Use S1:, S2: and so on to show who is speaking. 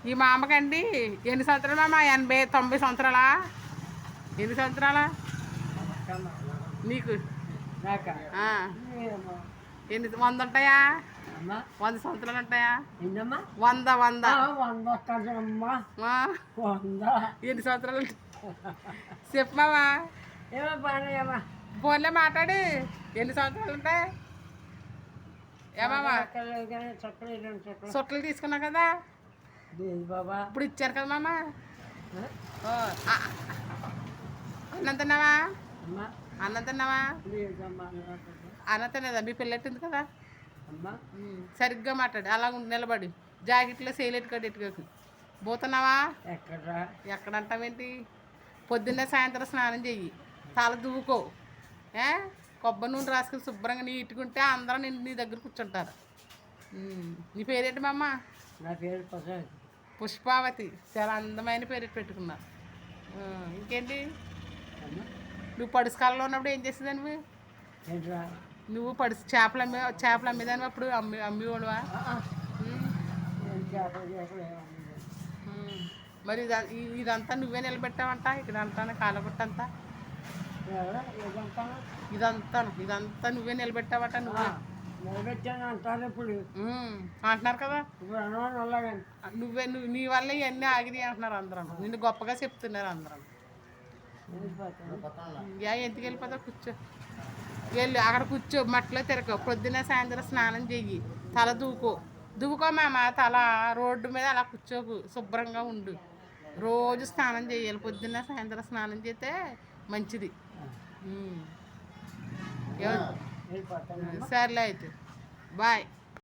S1: ఈ మా అమ్మకండి ఎన్ని సంవత్సరాలు మామ 80 90 సంవత్సరాలా? ఎన్ని సంవత్సరాలా నీకు? ఎన్ని 100 ఉంటాయా? 100 సంవత్సరాలు ఉంటాయా? 100 100 ఎన్ని సంవత్సరాలు చెప్పు మామా. ఫోన్లో మాట్లాడి ఎన్ని సంవత్సరాలు ఉంటాయి ఏమామా? చుట్టలు తీసుకున్నావు కదా ఇప్పుడు ఇచ్చారు కదా మామ. అన్నం తిన్నావా? అన్నం తిన్నావా? అన్నం తినేదా? మీ పిల్లెట్టింది కదా. సరిగ్గా మాట్లాడు. అలా నిలబడి జాకెట్లో సేలెట్టుకోకు. పోతున్నావా? ఎక్కడంటావేంటి? పొద్దున్నే సాయంత్రం స్నానం చెయ్యి, తల దువ్వుకో, కొబ్బరి నూనె రాసుకుని శుభ్రంగా నీట్కుంటే అందరూ నీ దగ్గర కూర్చుంటారు. నీ పేరేంటి మా అమ్మ?
S2: నా పేరు
S1: పుష్పావతి. చాలా అందమైన పేరు పెట్టుకున్నా. ఇంకేంటి? నువ్వు పడుసుకాలంలో ఉన్నప్పుడు ఏం చేసేదానివి? నువ్వు చేపలు అమ్మేదానివి అప్పుడు అమ్మేవాడువా? మరి ఇదంతా నువ్వే నిలబెట్టావంట ఇక్కడ అంతా కాలగొట్టంతా? ఇదంతా నువ్వే నిలబెట్టావట? నువ్వే
S2: నిలబెట్టాను అంటారు ఇప్పుడు
S1: అంటున్నారు కదా. నువ్వే నీ వల్ల ఇవన్నీ ఆగిరి అంటున్నారు అందరూ. నిన్ను గొప్పగా చెప్తున్నారు అందరూ. ఎందుకు వెళ్ళిపోతావు? కూర్చో, వెళ్ళి అక్కడ కూర్చో, మట్లో తిరగ. పొద్దున్న సాయంత్రం స్నానం చెయ్యి, తల దువ్వుకో మామ. తల రోడ్డు మీద అలా కూర్చోకు, శుభ్రంగా ఉండు. రోజు స్నానం చేయాలి. పొద్దున్న సాయంత్రం స్నానం చేస్తే మంచిది. సర్లే అయితే బాయ్.